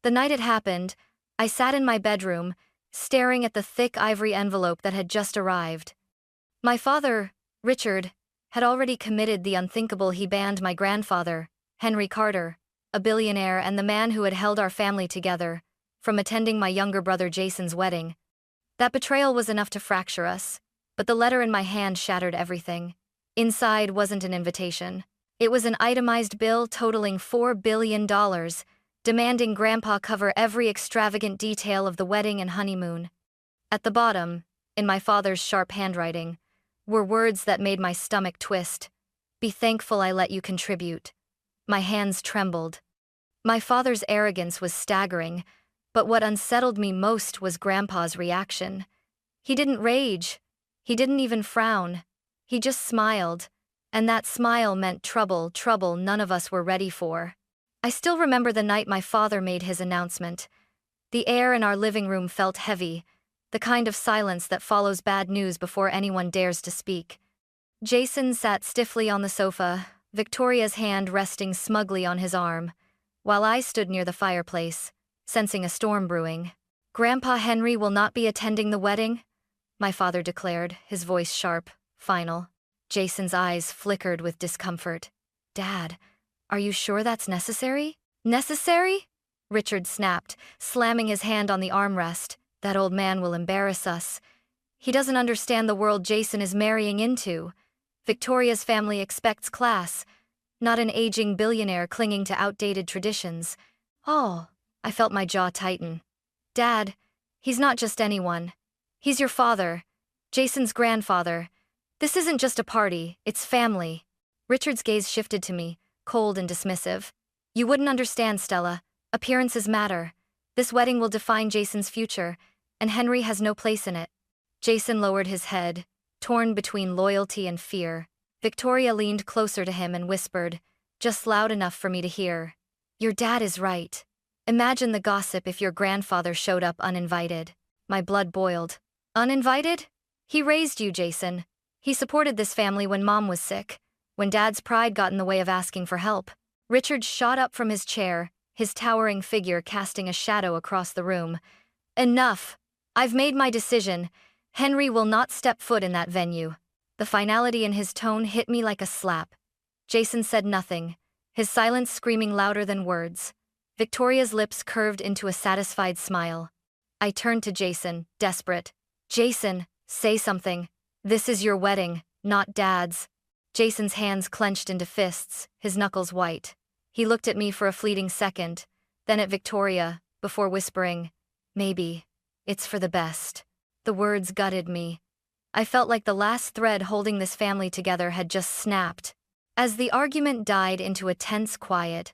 The night it happened, I sat in my bedroom, staring at the thick ivory envelope that had just arrived. My father, Richard, had already committed the unthinkable. He banned my grandfather, Henry Carter, a billionaire and the man who had held our family together, from attending my younger brother Jason's wedding. That betrayal was enough to fracture us, but the letter in my hand shattered everything. Inside wasn't an invitation. It was an itemized bill totaling $4 billion, demanding Grandpa cover every extravagant detail of the wedding and honeymoon. At the bottom, in my father's sharp handwriting, were words that made my stomach twist. "Be thankful I let you contribute." My hands trembled. My father's arrogance was staggering, but what unsettled me most was Grandpa's reaction. He didn't rage. He didn't even frown. He just smiled, and that smile meant trouble none of us were ready for. I still remember the night my father made his announcement. The air in our living room felt heavy, the kind of silence that follows bad news before anyone dares to speak. Jason sat stiffly on the sofa, Victoria's hand resting smugly on his arm, while I stood near the fireplace, sensing a storm brewing. "Grandpa Henry will not be attending the wedding," my father declared, his voice sharp, final. Jason's eyes flickered with discomfort. "Dad, are you sure that's necessary?" "Necessary?" Richard snapped, slamming his hand on the armrest. "That old man will embarrass us. He doesn't understand the world Jason is marrying into. Victoria's family expects class, not an aging billionaire clinging to outdated traditions." "Oh," I felt my jaw tighten. "Dad, he's not just anyone. He's your father, Jason's grandfather. This isn't just a party, it's family." Richard's gaze shifted to me, cold and dismissive. "You wouldn't understand, Stella. Appearances matter. This wedding will define Jason's future, and Henry has no place in it." Jason lowered his head, torn between loyalty and fear. Victoria leaned closer to him and whispered, just loud enough for me to hear, "Your dad is right. Imagine the gossip if your grandfather showed up uninvited." My blood boiled. "Uninvited? He raised you, Jason. He supported this family when Mom was sick, when Dad's pride got in the way of asking for help." Richard shot up from his chair, his towering figure casting a shadow across the room. "Enough. I've made my decision. Henry will not step foot in that venue." The finality in his tone hit me like a slap. Jason said nothing, his silence screaming louder than words. Victoria's lips curved into a satisfied smile. I turned to Jason, desperate. "Jason, say something. This is your wedding, not Dad's." Jason's hands clenched into fists, his knuckles white. He looked at me for a fleeting second, then at Victoria, before whispering, "Maybe. It's for the best." The words gutted me. I felt like the last thread holding this family together had just snapped. As the argument died into a tense quiet,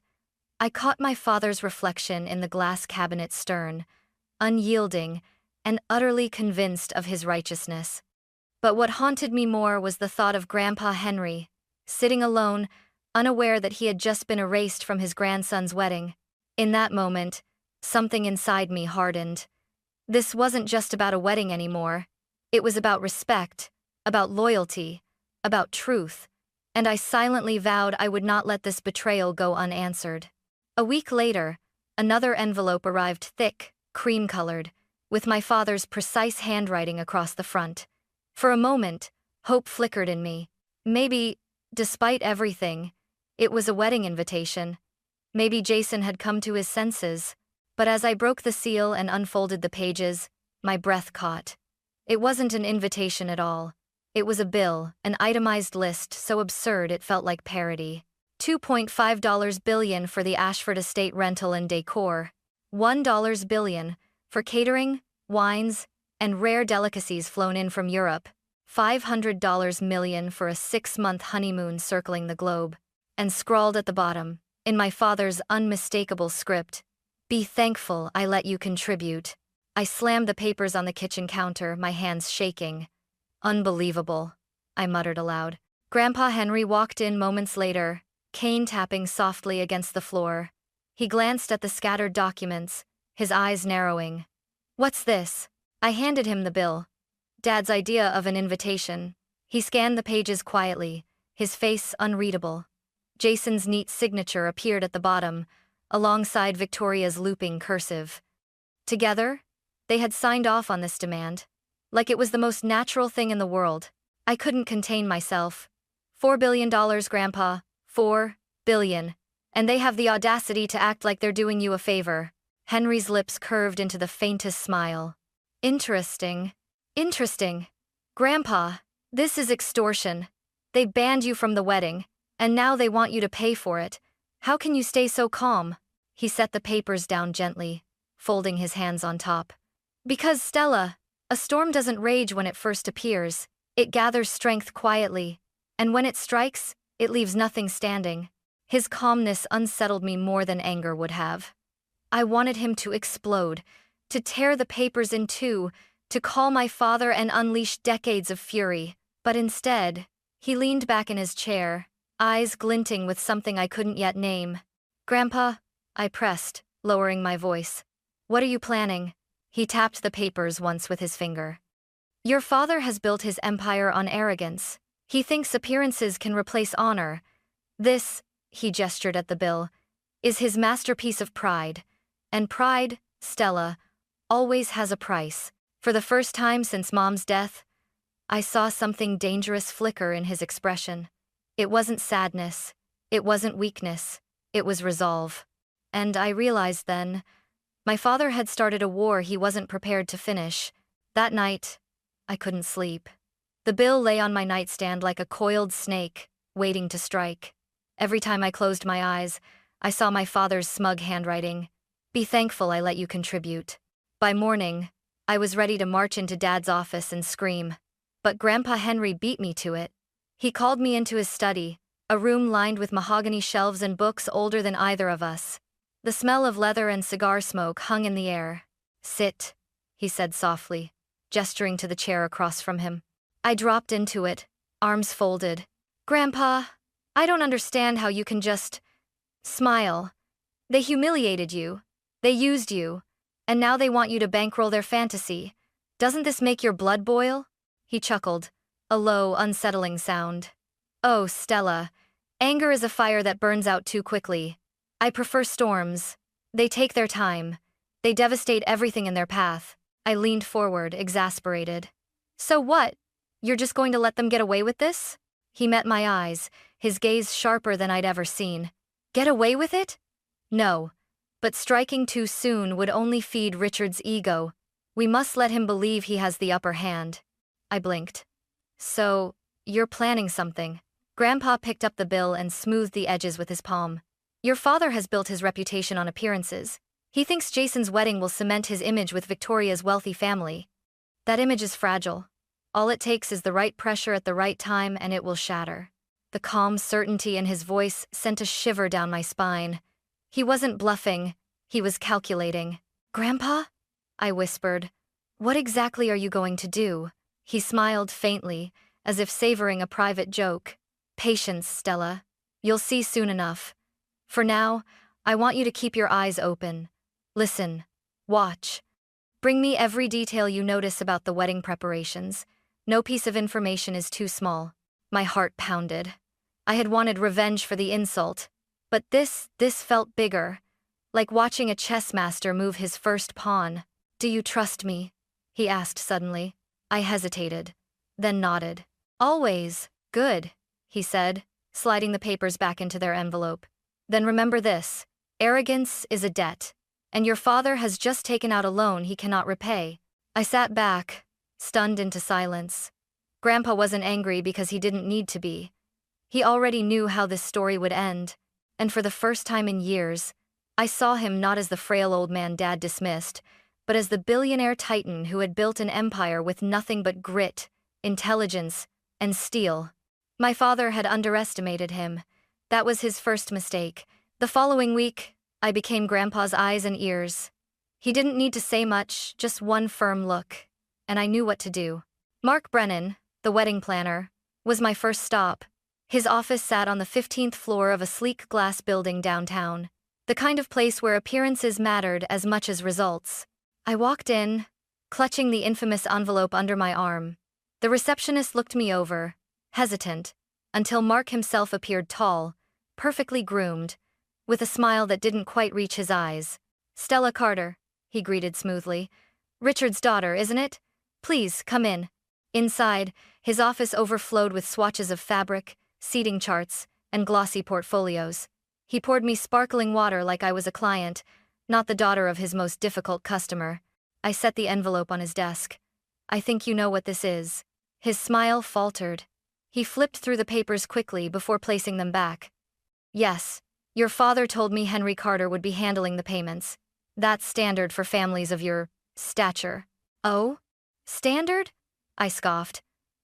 I caught my father's reflection in the glass cabinet stern, unyielding and utterly convinced of his righteousness. But what haunted me more was the thought of Grandpa Henry, sitting alone, unaware that he had just been erased from his grandson's wedding. In that moment, something inside me hardened. This wasn't just about a wedding anymore. It was about respect, about loyalty, about truth, and I silently vowed I would not let this betrayal go unanswered. A week later, another envelope arrived, thick, cream-colored, with my father's precise handwriting across the front. For a moment, hope flickered in me. Maybe, despite everything, it was a wedding invitation. Maybe Jason had come to his senses. But as I broke the seal and unfolded the pages, my breath caught. It wasn't an invitation at all. It was a bill, an itemized list so absurd it felt like parody. $2.5 billion for the Ashford estate rental and decor. $1 billion for catering, wines, and rare delicacies flown in from Europe. $500 million for a 6-month honeymoon circling the globe. And scrawled at the bottom, in my father's unmistakable script, "Be thankful I let you contribute." I slammed the papers on the kitchen counter, my hands shaking. "Unbelievable," I muttered aloud. Grandpa Henry walked in moments later, cane tapping softly against the floor. He glanced at the scattered documents, his eyes narrowing. "What's this?" I handed him the bill. Dad's idea of an invitation. He scanned the pages quietly, his face unreadable. Jason's neat signature appeared at the bottom, alongside Victoria's looping cursive. Together, they had signed off on this demand, like it was the most natural thing in the world. I couldn't contain myself. $4 billion, Grandpa. 4 billion. And they have the audacity to act like they're doing you a favor. Henry's lips curved into the faintest smile. Interesting. Interesting. Grandpa, this is extortion. They banned you from the wedding, and now they want you to pay for it. How can you stay so calm? He set the papers down gently, folding his hands on top. Because, Stella, a storm doesn't rage when it first appears. It gathers strength quietly, and when it strikes, it leaves nothing standing. His calmness unsettled me more than anger would have. I wanted him to explode, to tear the papers in two, to call my father and unleash decades of fury. But instead, he leaned back in his chair, eyes glinting with something I couldn't yet name. Grandpa, I pressed, lowering my voice. What are you planning? He tapped the papers once with his finger. Your father has built his empire on arrogance. He thinks appearances can replace honor. This, he gestured at the bill, is his masterpiece of pride. And pride, Stella, always has a price. For the first time since Mom's death, I saw something dangerous flicker in his expression. It wasn't sadness, it wasn't weakness, it was resolve. And I realized then, my father had started a war he wasn't prepared to finish. That night, I couldn't sleep. The bill lay on my nightstand like a coiled snake, waiting to strike. Every time I closed my eyes, I saw my father's smug handwriting. Be thankful I let you contribute. By morning, I was ready to march into Dad's office and scream. But Grandpa Henry beat me to it. He called me into his study, a room lined with mahogany shelves and books older than either of us. The smell of leather and cigar smoke hung in the air. Sit, he said softly, gesturing to the chair across from him. I dropped into it, arms folded. Grandpa, I don't understand how you can just smile. They humiliated you. They used you. And now they want you to bankroll their fantasy. Doesn't this make your blood boil? He chuckled, a low, unsettling sound. Oh, Stella, anger is a fire that burns out too quickly. I prefer storms. They take their time. They devastate everything in their path. I leaned forward, exasperated. So what? You're just going to let them get away with this? He met my eyes, his gaze sharper than I'd ever seen. Get away with it? No. But striking too soon would only feed Richard's ego. We must let him believe he has the upper hand. I blinked. So, you're planning something. Grandpa picked up the bill and smoothed the edges with his palm. Your father has built his reputation on appearances. He thinks Jason's wedding will cement his image with Victoria's wealthy family. That image is fragile. All it takes is the right pressure at the right time and it will shatter. The calm certainty in his voice sent a shiver down my spine. He wasn't bluffing, he was calculating. Grandpa? I whispered. What exactly are you going to do? He smiled faintly, as if savoring a private joke. Patience, Stella. You'll see soon enough. For now, I want you to keep your eyes open. Listen. Watch. Bring me every detail you notice about the wedding preparations. No piece of information is too small. My heart pounded. I had wanted revenge for the insult. But this felt bigger. Like watching a chess master move his first pawn. Do you trust me? He asked suddenly. I hesitated, then nodded. Always. Good, he said, sliding the papers back into their envelope. Then remember this. Arrogance is a debt. And your father has just taken out a loan he cannot repay. I sat back, stunned into silence. Grandpa wasn't angry because he didn't need to be. He already knew how this story would end. And for the first time in years, I saw him not as the frail old man Dad dismissed, but as the billionaire titan who had built an empire with nothing but grit, intelligence, and steel. My father had underestimated him. That was his first mistake. The following week, I became Grandpa's eyes and ears. He didn't need to say much, just one firm look. And I knew what to do. Mark Brennan, the wedding planner, was my first stop. His office sat on the 15th floor of a sleek glass building downtown. The kind of place where appearances mattered as much as results. I walked in, clutching the infamous envelope under my arm. The receptionist looked me over, hesitant, until Mark himself appeared tall, perfectly groomed, with a smile that didn't quite reach his eyes. "Stella Carter," he greeted smoothly. "Richard's daughter, isn't it? Please, come in." Inside, his office overflowed with swatches of fabric, seating charts, and glossy portfolios. He poured me sparkling water like I was a client, not the daughter of his most difficult customer. I set the envelope on his desk. "I think you know what this is." His smile faltered. He flipped through the papers quickly before placing them back. "Yes. Your father told me Henry Carter would be handling the payments. That's standard for families of your stature." "Oh? Standard?" I scoffed.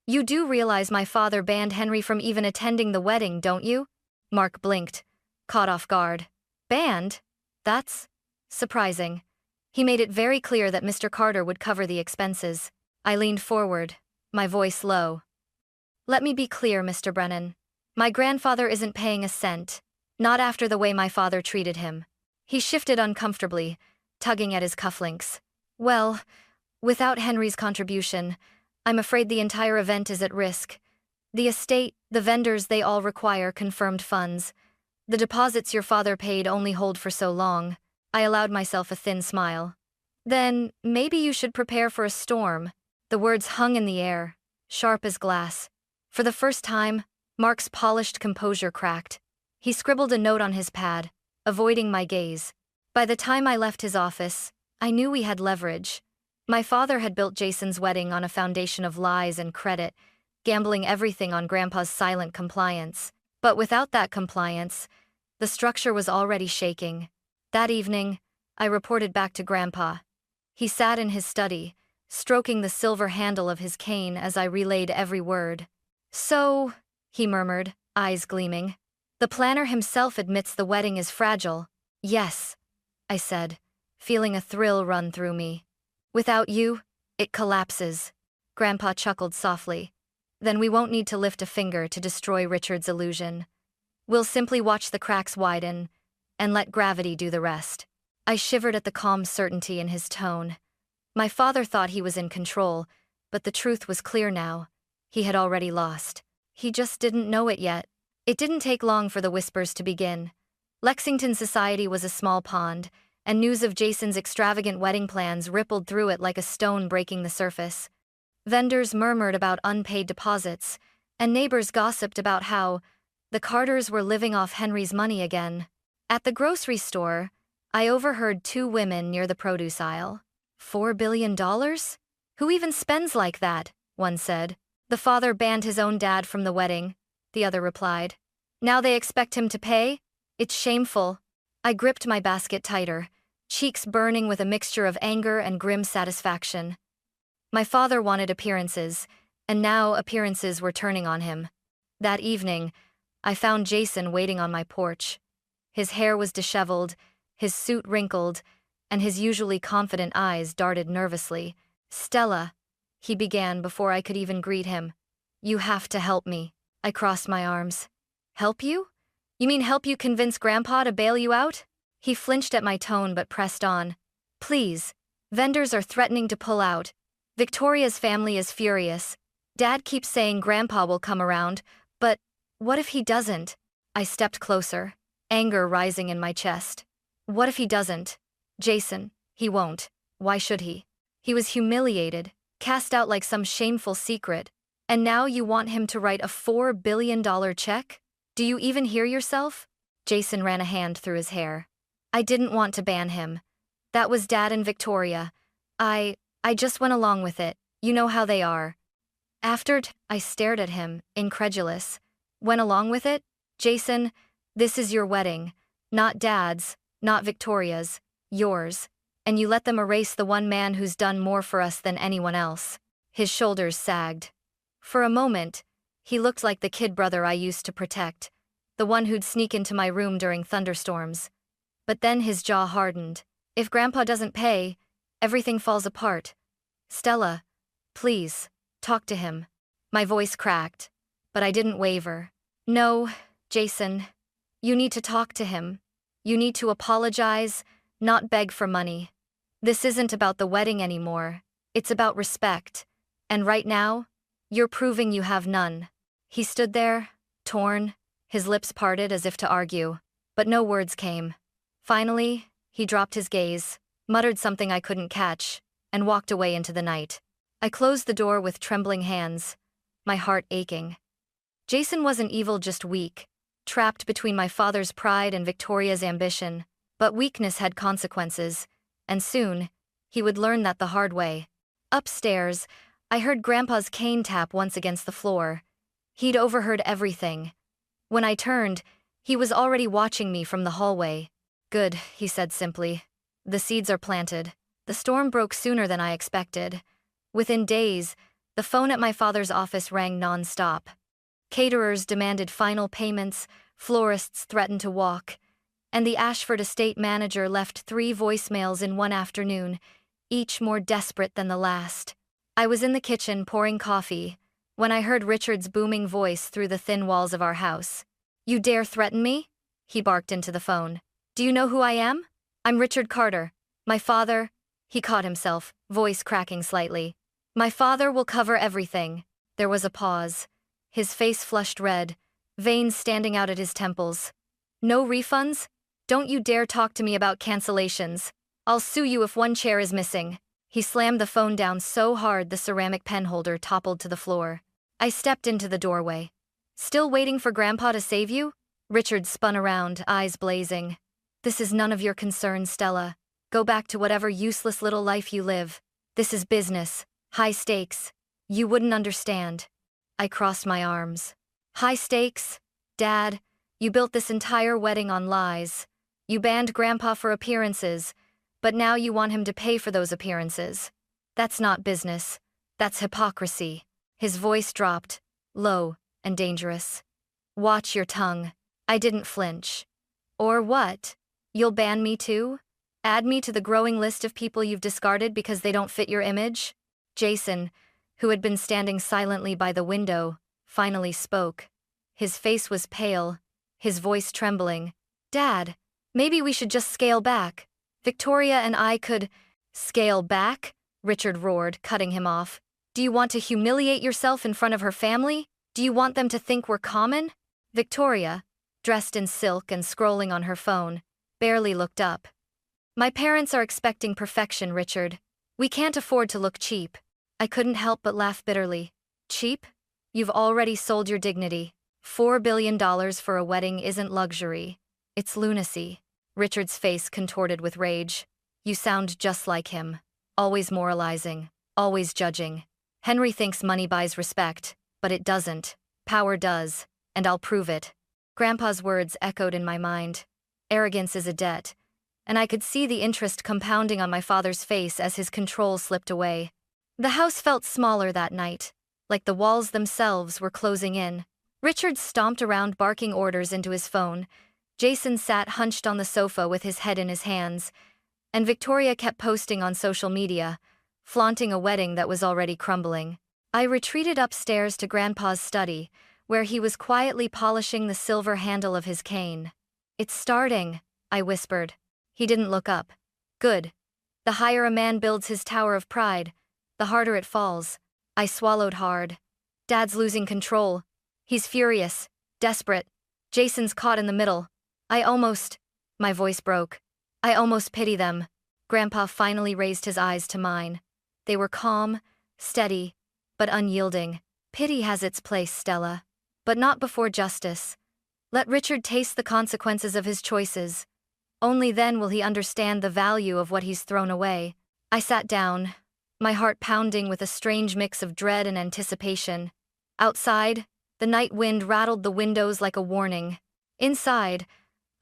"You do realize my father banned Henry from even attending the wedding, don't you?" Mark blinked, caught off guard. "Banned? That's surprising." He made it very clear that Mr. Carter would cover the expenses. I leaned forward, my voice low. "Let me be clear, Mr. Brennan. My grandfather isn't paying a cent, not after the way my father treated him." He shifted uncomfortably, tugging at his cufflinks. "Well, without Henry's contribution, I'm afraid the entire event is at risk. The estate, the vendors, they all require confirmed funds. The deposits your father paid only hold for so long." I allowed myself a thin smile. "Then maybe you should prepare for a storm." The words hung in the air, sharp as glass. For the first time, Mark's polished composure cracked. He scribbled a note on his pad, avoiding my gaze. By the time I left his office, I knew we had leverage. My father had built Jason's wedding on a foundation of lies and credit, gambling everything on Grandpa's silent compliance. But without that compliance, the structure was already shaking. That evening, I reported back to Grandpa. He sat in his study, stroking the silver handle of his cane as I relayed every word. "So," he murmured, eyes gleaming, "the planner himself admits the wedding is fragile." "Yes," I said, feeling a thrill run through me. "Without you, it collapses." Grandpa chuckled softly. "Then we won't need to lift a finger to destroy Richard's illusion. We'll simply watch the cracks widen and let gravity do the rest." I shivered at the calm certainty in his tone. My father thought he was in control, but the truth was clear now. He had already lost. He just didn't know it yet. It didn't take long for the whispers to begin. Lexington society was a small pond, and news of Jason's extravagant wedding plans rippled through it like a stone breaking the surface. Vendors murmured about unpaid deposits, and neighbors gossiped about how the Carters were living off Henry's money again. At the grocery store, I overheard two women near the produce aisle. $4 billion? Who even spends like that? One said. "The father banned his own dad from the wedding," the other replied. "Now they expect him to pay? It's shameful." I gripped my basket tighter, cheeks burning with a mixture of anger and grim satisfaction. My father wanted appearances, and now appearances were turning on him. That evening, I found Jason waiting on my porch. His hair was disheveled, his suit wrinkled, and his usually confident eyes darted nervously. "Stella," he began before I could even greet him. "You have to help me." I crossed my arms. "Help you? You mean help you convince Grandpa to bail you out?" He flinched at my tone but pressed on. "Please. Vendors are threatening to pull out. Victoria's family is furious. Dad keeps saying Grandpa will come around, but what if he doesn't?" I stepped closer, anger rising in my chest. "What if he doesn't?" "Jason, he won't. Why should he? He was humiliated, cast out like some shameful secret. And now you want him to write a $4 billion check? Do you even hear yourself?" Jason ran a hand through his hair. "I didn't want to ban him. That was Dad and Victoria. I just went along with it. You know how they are." I stared at him, incredulous. "Went along with it? Jason, this is your wedding. Not Dad's, not Victoria's, yours. And you let them erase the one man who's done more for us than anyone else." His shoulders sagged. For a moment, he looked like the kid brother I used to protect, the one who'd sneak into my room during thunderstorms. But then his jaw hardened. "If Grandpa doesn't pay, everything falls apart. Stella, please, talk to him." My voice cracked, but I didn't waver. "No, Jason, you need to talk to him. You need to apologize, not beg for money. This isn't about the wedding anymore. It's about respect. And right now, you're proving you have none." He stood there, torn, his lips parted as if to argue. but no words came. Finally, he dropped his gaze, muttered something I couldn't catch, and walked away into the night. I closed the door with trembling hands, my heart aching. Jason wasn't evil, just weak, trapped between my father's pride and Victoria's ambition. But weakness had consequences, and soon, he would learn that the hard way. Upstairs, I heard Grandpa's cane tap once against the floor. He'd overheard everything. When I turned, he was already watching me from the hallway. "Good," he said simply. "The seeds are planted." The storm broke sooner than I expected. Within days, the phone at my father's office rang non-stop. Caterers demanded final payments, florists threatened to walk, and the Ashford estate manager left 3 voicemails in one afternoon, each more desperate than the last. I was in the kitchen pouring coffee when I heard Richard's booming voice through the thin walls of our house. "You dare threaten me?" he barked into the phone. "Do you know who I am? I'm Richard Carter. My father—" He caught himself, voice cracking slightly. "My father will cover everything." There was a pause. His face flushed red, veins standing out at his temples. "No refunds? Don't you dare talk to me about cancellations. I'll sue you if one chair is missing." He slammed the phone down so hard the ceramic pen holder toppled to the floor. I stepped into the doorway. "Still waiting for Grandpa to save you?" Richard spun around, eyes blazing. "This is none of your concern, Stella. Go back to whatever useless little life you live. This is business. High stakes. You wouldn't understand." I crossed my arms. "High stakes? Dad, you built this entire wedding on lies. You banned Grandpa for appearances, but now you want him to pay for those appearances. That's not business. That's hypocrisy." His voice dropped, low and dangerous. "Watch your tongue." I didn't flinch. "Or what? You'll ban me too? Add me to the growing list of people you've discarded because they don't fit your image?" Jason, who had been standing silently by the window, finally spoke. His face was pale, his voice trembling. "Dad, maybe we should just scale back. Victoria and I could—" "Scale back?" Richard roared, cutting him off. "Do you want to humiliate yourself in front of her family? Do you want them to think we're common?" Victoria, dressed in silk and scrolling on her phone, barely looked up. "My parents are expecting perfection, Richard. We can't afford to look cheap." I couldn't help but laugh bitterly. "Cheap? You've already sold your dignity. $4 billion for a wedding isn't luxury. It's lunacy." Richard's face contorted with rage. "You sound just like him. Always moralizing. Always judging. Henry thinks money buys respect, but it doesn't. Power does, and I'll prove it." Grandpa's words echoed in my mind. Arrogance is a debt, and I could see the interest compounding on my father's face as his control slipped away. The house felt smaller that night, like the walls themselves were closing in. Richard stomped around barking orders into his phone. Jason sat hunched on the sofa with his head in his hands, and Victoria kept posting on social media, flaunting a wedding that was already crumbling. I retreated upstairs to Grandpa's study, where he was quietly polishing the silver handle of his cane. "It's starting," I whispered. He didn't look up. "Good. The higher a man builds his tower of pride, the harder it falls." I swallowed hard. Dad's losing control. He's furious, desperate. Jason's caught in the middle. My voice broke. "I almost pity them." Grandpa finally raised his eyes to mine. They were calm, steady, but unyielding. "Pity has its place, Stella. But not before justice. Let Richard taste the consequences of his choices. Only then will he understand the value of what he's thrown away." I sat down, my heart pounding with a strange mix of dread and anticipation. Outside, the night wind rattled the windows like a warning. Inside,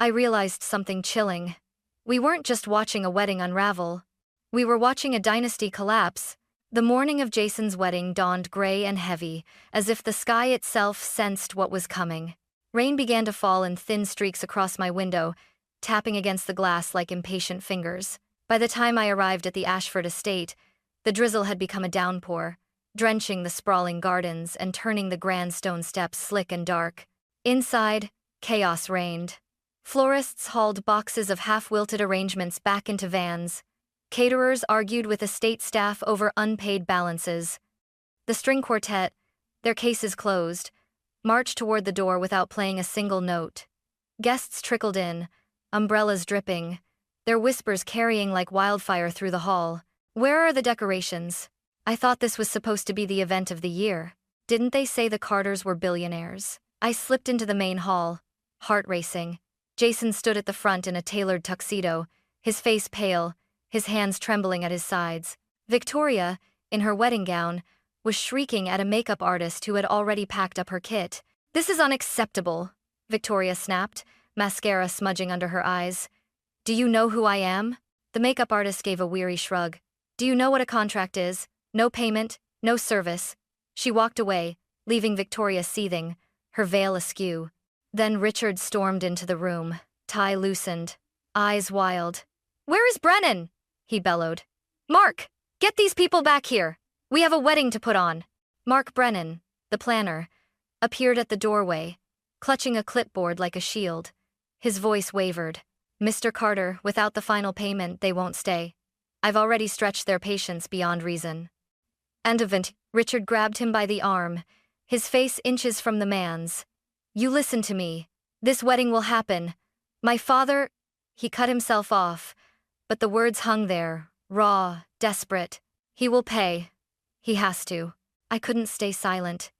I realized something chilling. We weren't just watching a wedding unravel. We were watching a dynasty collapse. The morning of Jason's wedding dawned gray and heavy, as if the sky itself sensed what was coming. Rain began to fall in thin streaks across my window, tapping against the glass like impatient fingers. By the time I arrived at the Ashford estate, the drizzle had become a downpour, drenching the sprawling gardens and turning the grand stone steps slick and dark. Inside, chaos reigned. Florists hauled boxes of half-wilted arrangements back into vans. Caterers argued with estate staff over unpaid balances. The string quartet, their cases closed, marched toward the door without playing a single note. Guests trickled in, umbrellas dripping, their whispers carrying like wildfire through the hall. Where are the decorations? I thought this was supposed to be the event of the year. Didn't they say the Carters were billionaires? I slipped into the main hall, heart racing. Jason stood at the front in a tailored tuxedo, his face pale, his hands trembling at his sides. Victoria, in her wedding gown, was shrieking at a makeup artist who had already packed up her kit. "This is unacceptable," Victoria snapped, mascara smudging under her eyes. "Do you know who I am?" The makeup artist gave a weary shrug. "Do you know what a contract is? No payment, no service." She walked away, leaving Victoria seething, her veil askew. Then Richard stormed into the room, tie loosened, eyes wild. "Where is Brennan?" he bellowed. "Mark, get these people back here. We have a wedding to put on." Mark Brennan, the planner, appeared at the doorway, clutching a clipboard like a shield. His voice wavered. "Mr. Carter, without the final payment, they won't stay. I've already stretched their patience beyond reason." "And event," Richard grabbed him by the arm, his face inches from the man's. "You listen to me. This wedding will happen. My father—" He cut himself off, but the words hung there, raw, desperate. "He will pay. He has to." I couldn't stay silent.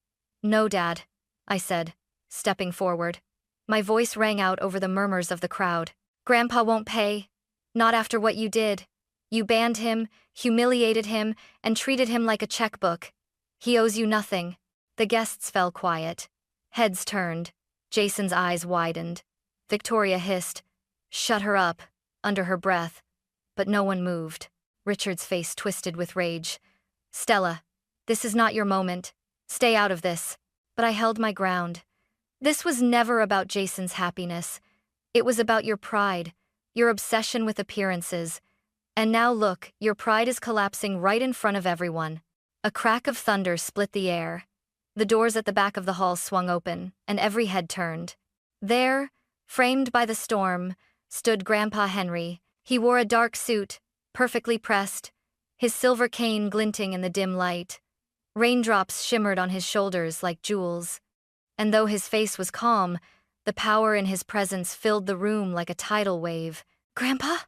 "No, Dad," I said, stepping forward. My voice rang out over the murmurs of the crowd. "Grandpa won't pay. Not after what you did. You banned him, humiliated him, and treated him like a checkbook. He owes you nothing." The guests fell quiet. Heads turned. Jason's eyes widened. Victoria hissed, "Shut her up," under her breath. But no one moved. Richard's face twisted with rage. "Stella, this is not your moment. Stay out of this." But I held my ground. This was never about Jason's happiness. It was about your pride, your obsession with appearances. And now look, your pride is collapsing right in front of everyone. A crack of thunder split the air. The doors at the back of the hall swung open, and every head turned. There, framed by the storm, stood Grandpa Henry. He wore a dark suit, perfectly pressed, his silver cane glinting in the dim light. Raindrops shimmered on his shoulders like jewels. And though his face was calm, the power in his presence filled the room like a tidal wave. "Grandpa?"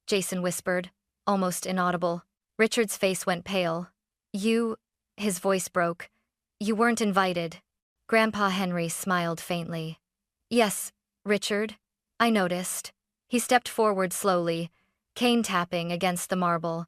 Jason whispered, almost inaudible. Richard's face went pale. "You—" his voice broke. "You weren't invited." Grandpa Henry smiled faintly. "Yes, Richard, I noticed." He stepped forward slowly, cane tapping against the marble.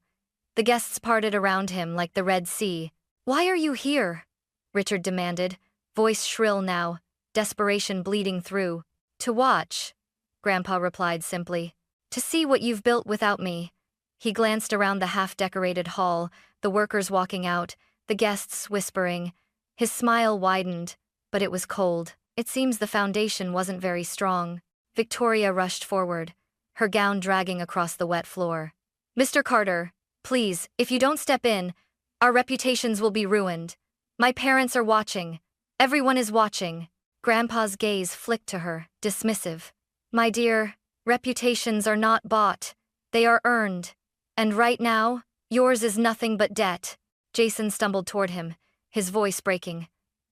The guests parted around him like the Red Sea. "Why are you here?" Richard demanded, voice shrill now, desperation bleeding through. "To watch," Grandpa replied simply. "To see what you've built without me." He glanced around the half-decorated hall, the workers walking out, the guests whispering. His smile widened, but it was cold. It seems the foundation wasn't very strong. Victoria rushed forward, her gown dragging across the wet floor. "Mr. Carter, please, if you don't step in, our reputations will be ruined. My parents are watching. Everyone is watching." Grandpa's gaze flicked to her, dismissive. "My dear, reputations are not bought. They are earned. And right now, yours is nothing but debt." Jason stumbled toward him, his voice breaking.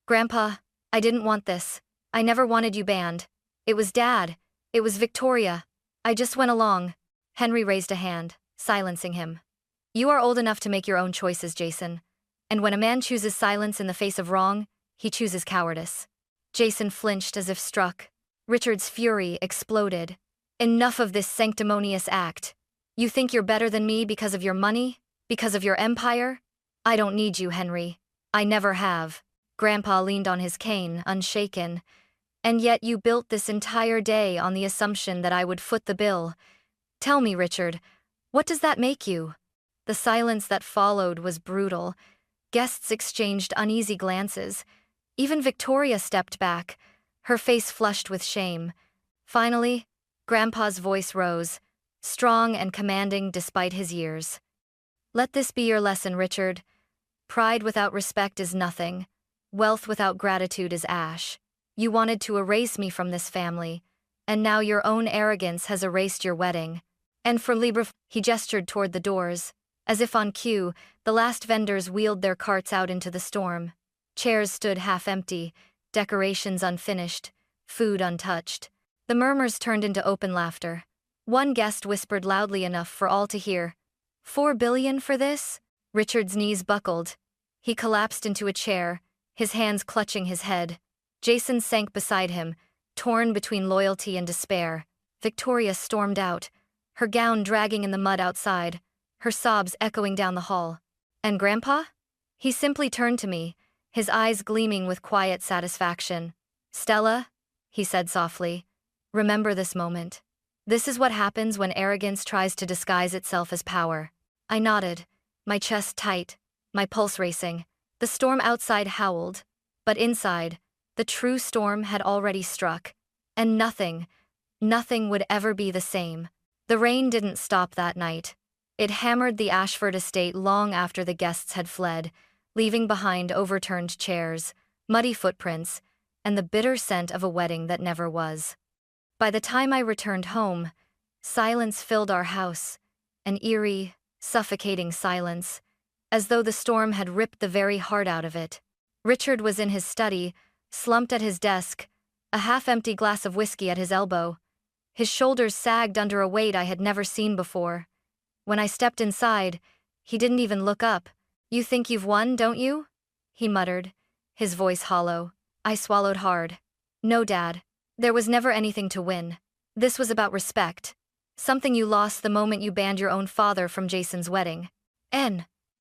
"Grandpa, I didn't want this. I never wanted you banned. It was Dad. It was Victoria. I just went along." Henry raised a hand, silencing him. "You are old enough to make your own choices, Jason. And when a man chooses silence in the face of wrong, he chooses cowardice." Jason flinched as if struck. Richard's fury exploded. "Enough of this sanctimonious act. You think you're better than me because of your money? Because of your empire? I don't need you, Henry. I never have." Grandpa leaned on his cane, unshaken. "And yet you built this entire day on the assumption that I would foot the bill. Tell me, Richard, what does that make you?" The silence that followed was brutal. Guests exchanged uneasy glances. Even Victoria stepped back, her face flushed with shame. Finally, Grandpa's voice rose, strong and commanding despite his years. "Let this be your lesson, Richard. Pride without respect is nothing. Wealth without gratitude is ash. You wanted to erase me from this family, and now your own arrogance has erased your wedding. And for Libre—" He gestured toward the doors. As if on cue, the last vendors wheeled their carts out into the storm. Chairs stood half empty, decorations unfinished, food untouched. The murmurs turned into open laughter. One guest whispered loudly enough for all to hear, "4 billion for this?" Richard's knees buckled. He collapsed into a chair, his hands clutching his head. Jason sank beside him, torn between loyalty and despair. Victoria stormed out, her gown dragging in the mud outside, her sobs echoing down the hall. And Grandpa? He simply turned to me, his eyes gleaming with quiet satisfaction. "Stella," he said softly, "remember this moment. This is what happens when arrogance tries to disguise itself as power." I nodded, my chest tight, my pulse racing. The storm outside howled, but inside, the true storm had already struck. And nothing would ever be the same. The rain didn't stop that night. It hammered the Ashford estate long after the guests had fled, leaving behind overturned chairs, muddy footprints, and the bitter scent of a wedding that never was. By the time I returned home, silence filled our house, an eerie, suffocating silence, as though the storm had ripped the very heart out of it. Richard was in his study, slumped at his desk, a half-empty glass of whiskey at his elbow. His shoulders sagged under a weight I had never seen before. When I stepped inside, he didn't even look up. "You think you've won, don't you?" he muttered, his voice hollow. I swallowed hard. "No, Dad. There was never anything to win. This was about respect. Something you lost the moment you banned your own father from Jason's wedding."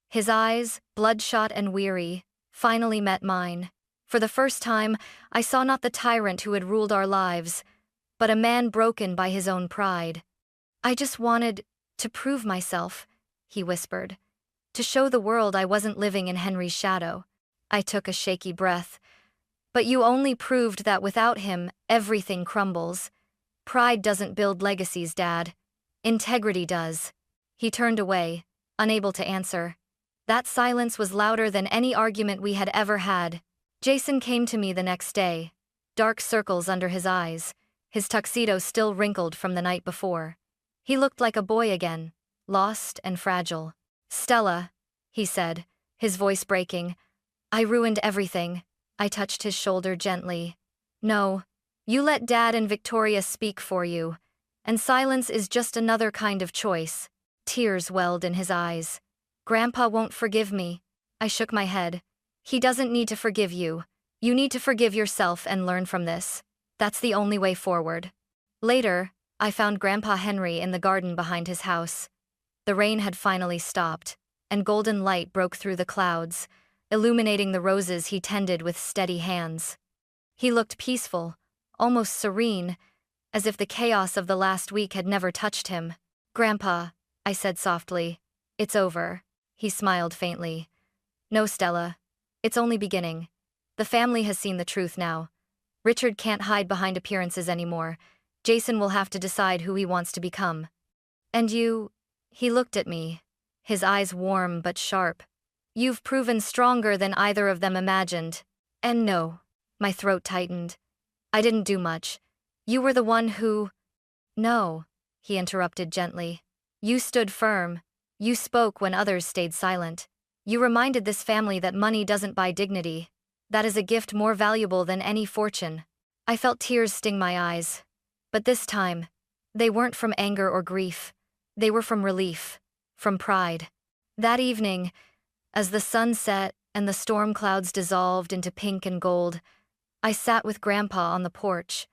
His eyes, bloodshot and weary, finally met mine. For the first time, I saw not the tyrant who had ruled our lives, but a man broken by his own pride. "I just wanted to prove myself," he whispered. "To show the world I wasn't living in Henry's shadow." I took a shaky breath. "But you only proved that without him, everything crumbles. Pride doesn't build legacies, Dad. Integrity does." He turned away, unable to answer. That silence was louder than any argument we had ever had. Jason came to me the next day, dark circles under his eyes, his tuxedo still wrinkled from the night before. He looked like a boy again, lost and fragile. "Stella," he said, his voice breaking, "I ruined everything." I touched his shoulder gently. "No, you let Dad and Victoria speak for you, and silence is just another kind of choice." Tears welled in his eyes. "Grandpa won't forgive me." I shook my head. "He doesn't need to forgive you. You need to forgive yourself and learn from this. That's the only way forward." Later, I found Grandpa Henry in the garden behind his house. The rain had finally stopped, and golden light broke through the clouds, illuminating the roses he tended with steady hands. He looked peaceful, almost serene, as if the chaos of the last week had never touched him. "Grandpa," I said softly, "it's over." He smiled faintly. "No, Stella. It's only beginning. The family has seen the truth now. Richard can't hide behind appearances anymore. Jason will have to decide who he wants to become. And you..." He looked at me, his eyes warm but sharp. "You've proven stronger than either of them imagined." "And no." My throat tightened. "I didn't do much. You were the one who..." "No," he interrupted gently. "You stood firm. You spoke when others stayed silent. You reminded this family that money doesn't buy dignity. That is a gift more valuable than any fortune." I felt tears sting my eyes. But this time, they weren't from anger or grief. They were from relief, from pride. That evening, as the sun set and the storm clouds dissolved into pink and gold, I sat with Grandpa on the porch.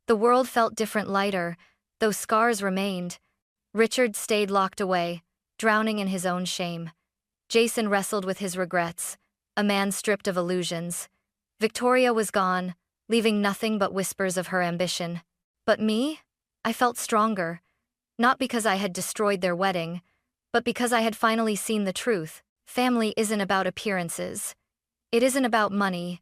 The world felt different, lighter, though scars remained. Richard stayed locked away, drowning in his own shame. Jason wrestled with his regrets, a man stripped of illusions. Victoria was gone, leaving nothing but whispers of her ambition. But me? I felt stronger, not because I had destroyed their wedding, but because I had finally seen the truth. Family isn't about appearances. It isn't about money.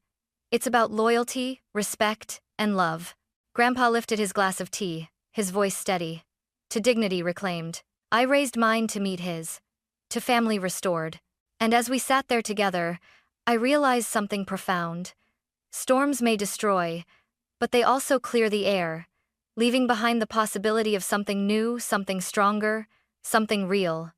It's about loyalty, respect, and love. Grandpa lifted his glass of tea, his voice steady. To dignity reclaimed. I raised mine to meet his. To family restored. And as we sat there together, I realized something profound. Storms may destroy, but they also clear the air, leaving behind the possibility of something new, something stronger, something real.